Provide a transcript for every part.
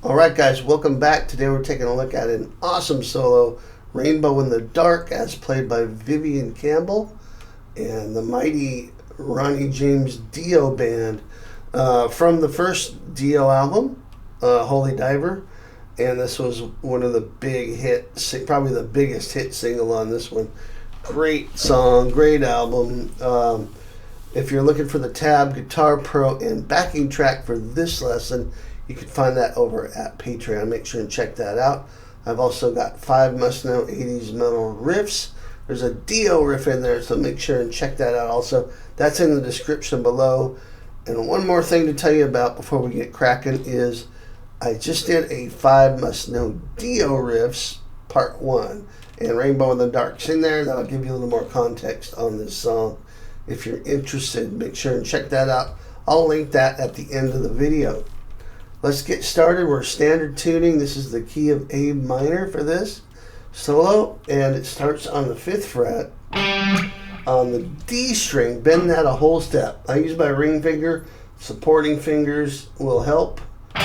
Alright guys, welcome back. Today we're taking a look at an awesome solo, Rainbow in the Dark, as played by Vivian Campbell and the mighty Ronnie James Dio Band from the first Dio album, Holy Diver. And this was one of the big hits, probably the biggest hit single on this one. Great song, great album. If you're looking for the tab, Guitar Pro, and backing track for this lesson, you can find that over at Patreon. Make sure and check that out. I've also got 5 must-know 80s metal riffs. There's a Dio riff in there, so make sure and check that out also. That's in the description below. And one more thing to tell you about before we get cracking is I just did a 5 must-know Dio riffs, part 1. And Rainbow in the Dark's in there. That'll give you a little more context on this song. If you're interested, make sure and check that out. I'll link that at the end of the video. Let's get started. We're standard tuning. This is the key of A minor for this solo, and it starts on the 5th fret on the D string. Bend that a whole step. I use my ring finger. Supporting fingers will help. And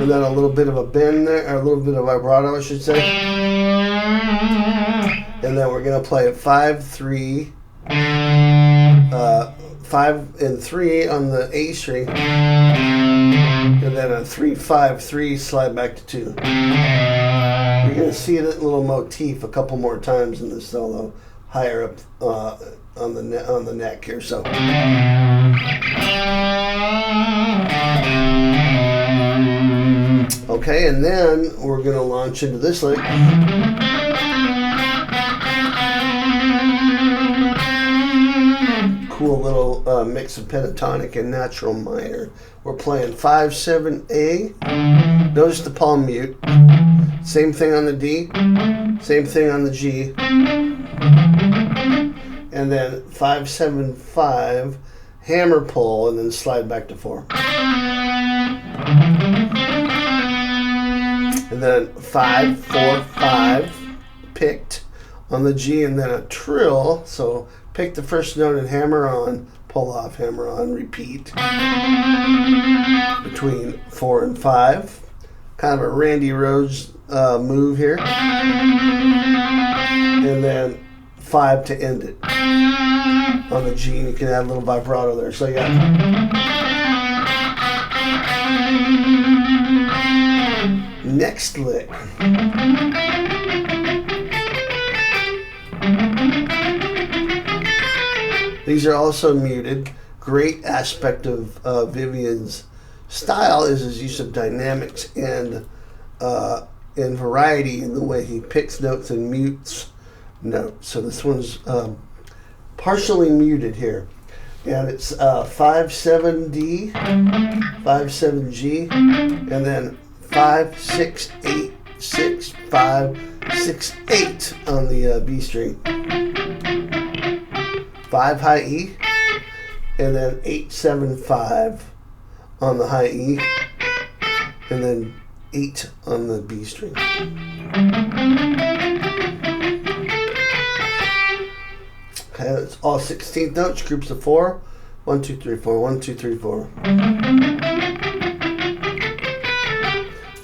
then a little bit of a bend there, or a little bit of vibrato, I should say. And then we're going to play a 5-3, 5 and 3 on the A string, and then a 3-5-3 slide back to 2. You're going to see that little motif a couple more times in the solo, higher up on the neck here. So. Okay, and then we're going to launch into this lick. Cool little mix of pentatonic and natural minor. We're playing 5-7-A. Notice the palm mute. Same thing on the D. Same thing on the G. And then 5-7-5, hammer pull, and then slide back to 4. And then 5-4-5 picked on the G, and then a trill. So pick the first note and hammer on, pull off, hammer on, repeat. Between 4 and 5. Kind of a Randy Rhoads move here. And then 5 to end it. On the G, and you can add a little vibrato there. So yeah. Next lick. These are also muted. Great aspect of Vivian's style is his use of dynamics and variety in the way he picks notes and mutes notes. So this one's partially muted here. And it's 5-7-D, 5-7-G, and then 5-6-8-6-5-6-8 on the B string. 5 high E, and then 8-7-5 on the high E, and then 8 on the B string. Okay, that's all 16th notes, groups of 4. 1, 2, 3, 4, 1, 2, 3, 4.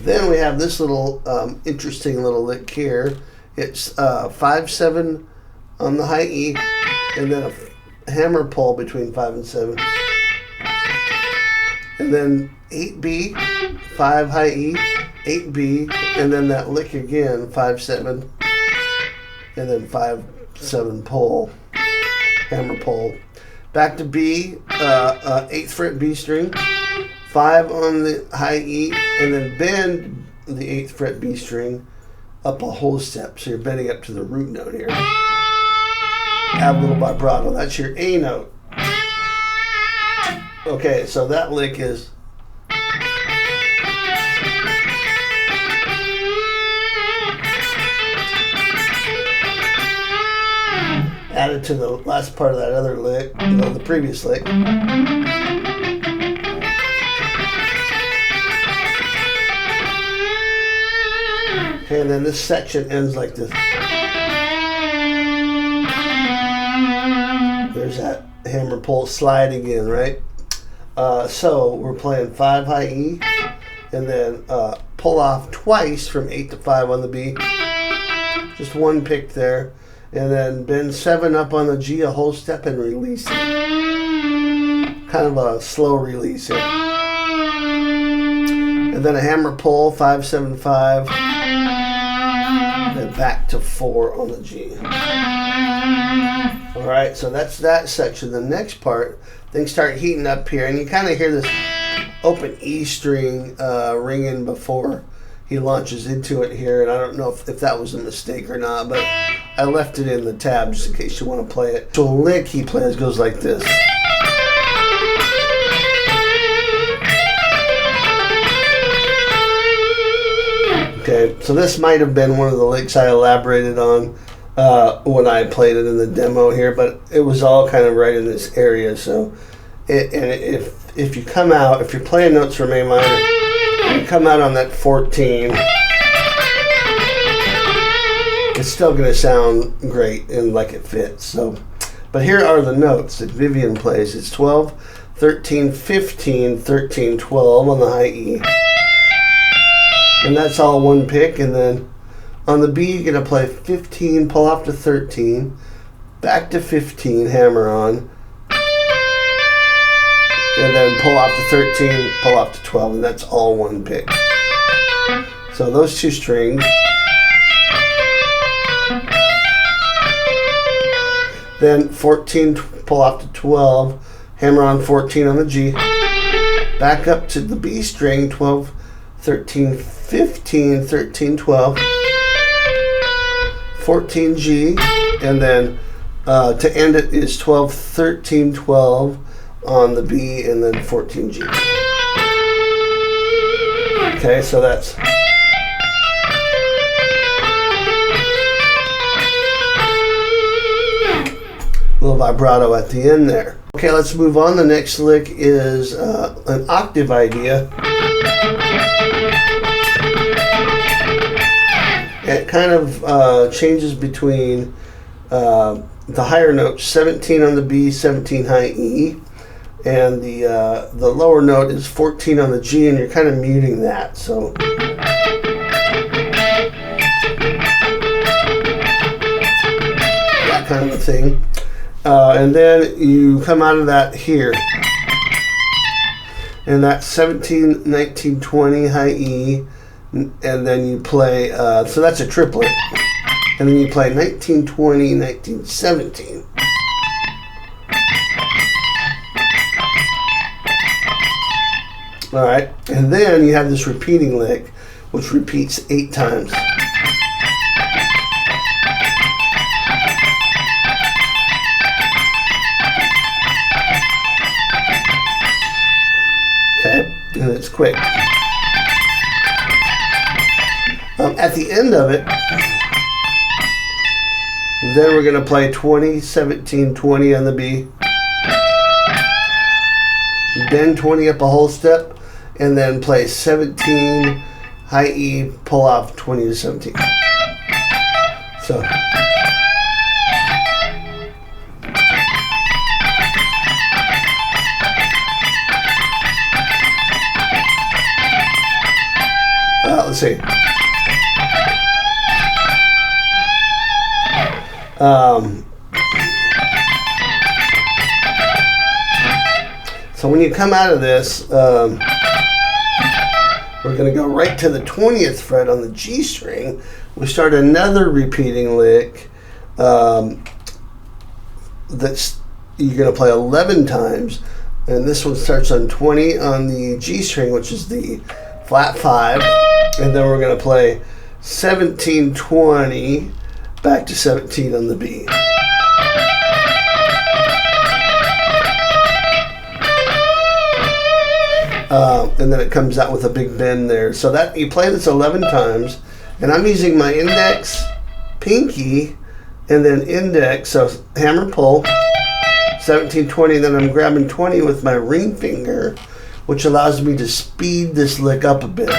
Then we have this little interesting little lick here. It's 5-7 on the high E, and then a hammer pull between 5 and 7. And then 8B, 5 high E, 8B, and then that lick again, 5-7, and then 5-7 pull, hammer pull. Back to B, 8th fret B string, 5 on the high E, and then bend the 8th fret B string up a whole step. So you're bending up to the root note here. Add a little vibrato. That's your A note. Okay, so that lick is added to the last part of that other lick, the previous lick. Okay, and then this section ends like this. There's that hammer pull slide again, right? So we're playing 5 high E, and then pull off twice from 8 to 5 on the B. Just one pick there. And then bend 7 up on the G a whole step and release it. Kind of a slow release here. And then a hammer pull, 5, 7, 5. And back to 4 on the G. Alright, so that's that section. The next part, things start heating up here, and you kind of hear this open E string ringing before he launches into it here, and I don't know if that was a mistake or not, but I left it in the tab just in case you want to play it. So a lick he plays goes like this. Okay, so this might have been one of the licks I elaborated on when I played it in the demo here, but it was all kind of right in this area. So if you come out, if you're playing notes from A minor, you come out on that 14, it's still going to sound great and like it fits. So, but here are the notes that Vivian plays. It's 12, 13, 15, 13, 12 on the high E. And that's all one pick. And then on the B, you're going to play 15, pull off to 13, back to 15, hammer on, and then pull off to 13, pull off to 12, and that's all one pick. So those two strings. Then 14, pull off to 12, hammer on 14 on the G, back up to the B string, 12, 13, 15, 13, 12, 14 G, and then to end it is 12, 13, 12 on the B, and then 14 G. Okay, so that's a little vibrato at the end there. Okay, let's move on. The next lick is an octave idea. It kind of changes between the higher notes, 17 on the B, 17 high E, and the lower note is 14 on the G, and you're kind of muting that. So that kind of a thing. And then you come out of that here, and that's 17, 19, 20 high E, and then you play, so that's a triplet, and then you play 19, 20, 19, 17. All right, and then you have this repeating lick, which repeats 8 times. Okay, and it's quick. At the end of it, then we're going to play 20, 17, 20 on the B, bend 20 up a whole step, and then play 17 high E, pull off 20 to 17. So let's see. So when you come out of this, we're going to go right to the 20th fret on the G string. We start another repeating lick that's you're going to play 11 times, and this one starts on 20 on the G string, which is the flat 5, and then we're going to play 17, 20, back to 17 on the B. And then it comes out with a big bend there. So that you play this 11 times, and I'm using my index, pinky, and then index, so hammer pull, 17, 20, and then I'm grabbing 20 with my ring finger, which allows me to speed this lick up a bit.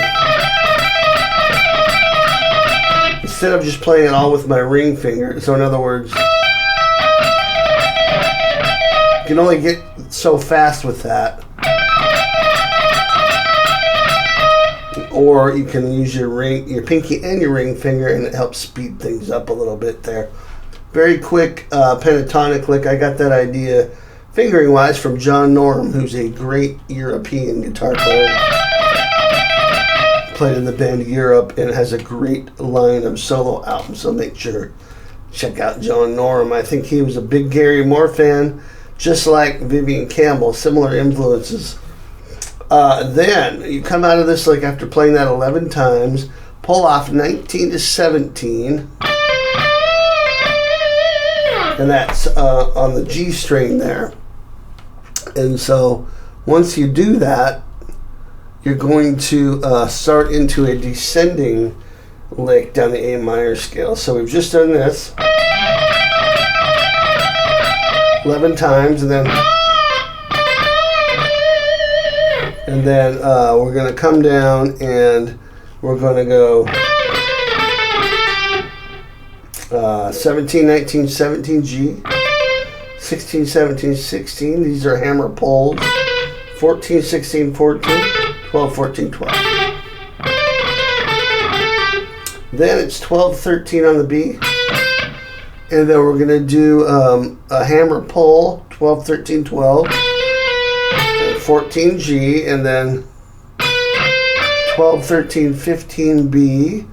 Instead of just playing it all with my ring finger. So in other words, you can only get so fast with that. or you can use your pinky and your ring finger, and it helps speed things up a little bit there. Very quick pentatonic lick. I got that idea fingering wise from John Norum, who's a great European guitar player. Played in the band Europe and has a great line of solo albums, so make sure check out John Norum. I think he was a big Gary Moore fan, just like Vivian Campbell, similar influences. Then you come out of this lick after playing that 11 times, pull off 19 to 17, and that's on the G string there. And so once you do that, you're going to start into a descending lick down the A minor scale. So we've just done this 11 times, and then we're going to come down and we're going to go 17, 19, 17 G, 16, 17, 16. These are hammer pulls. 14, 16, 14, 12, 14, 12. Then it's 12, 13 on the B. And then we're going to do a hammer pull, 12, 13, 12. 14 G, and then 12, 13, 15 B,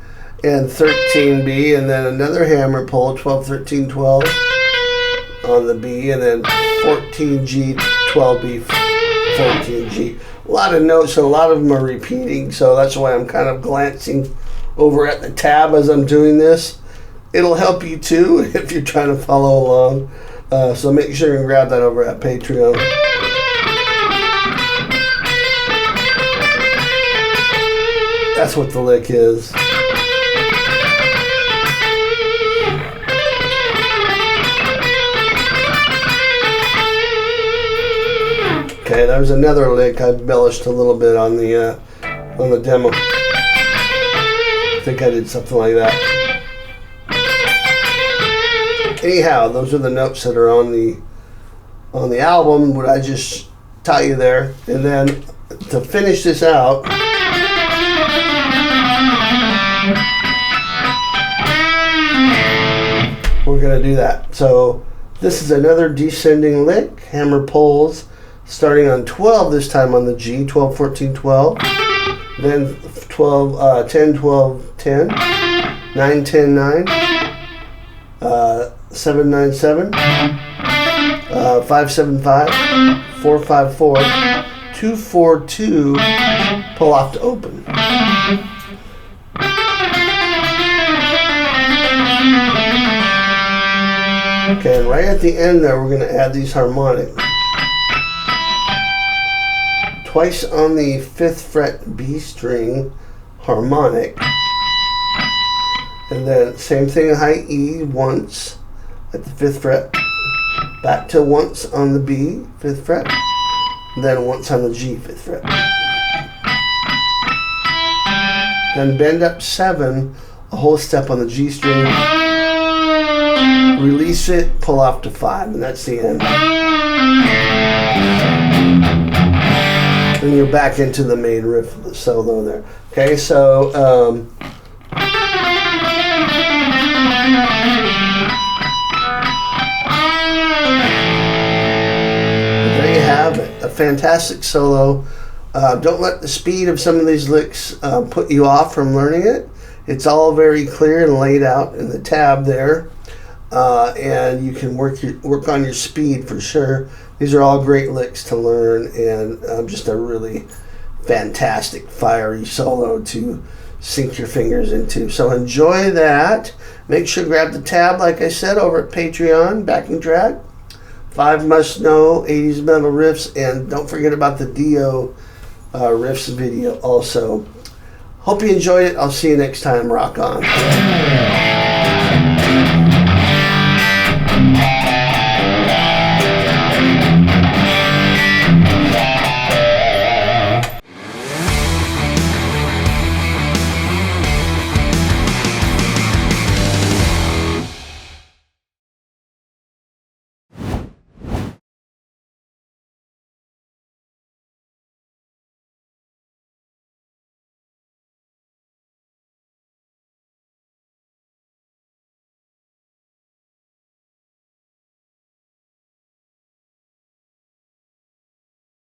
and 13 B, and then another hammer pull, 12, 13, 12 on the B, and then 14 G, 12 B, 14 G. A lot of notes, and a lot of them are repeating, so that's why I'm kind of glancing over at the tab as I'm doing this. It'll help you too if you're trying to follow along, so make sure you grab that over at Patreon. That's what the lick is. Okay, there's another lick I embellished a little bit on the demo. I think I did something like that. Anyhow, those are the notes that are on the album, what I just taught you there. And then to finish this out, we're going to do that. So this is another descending lick, hammer pulls, starting on 12 this time on the G, 12, 14, 12. Then 12, 10, 12, 10, 9, 10, 9, 7, 9, 7, 5, 7, 5, 4, 5, 4, 2, 4, 2, pull off to open. Okay, and right at the end there, we're going to add these harmonics. Twice on the 5th fret B string harmonic. And then same thing, high E once at the 5th fret. Back to once on the B, 5th fret. And then once on the G, 5th fret. Then bend up 7, a whole step on the G string. Release it, pull off to 5, and that's the end. Then you're back into the main riff of the solo there. Okay, so there you have it, a fantastic solo. Don't let the speed of some of these licks put you off from learning it. It's all very clear and laid out in the tab there. And you can work on your speed for sure. These are all great licks to learn, and just a really fantastic fiery solo to sink your fingers into. So enjoy that. Make sure to grab the tab, like I said, over at Patreon, backing track, 5 must-know 80s metal riffs, and don't forget about the Dio riffs video also. Hope you enjoyed it. I'll see you next time. Rock on.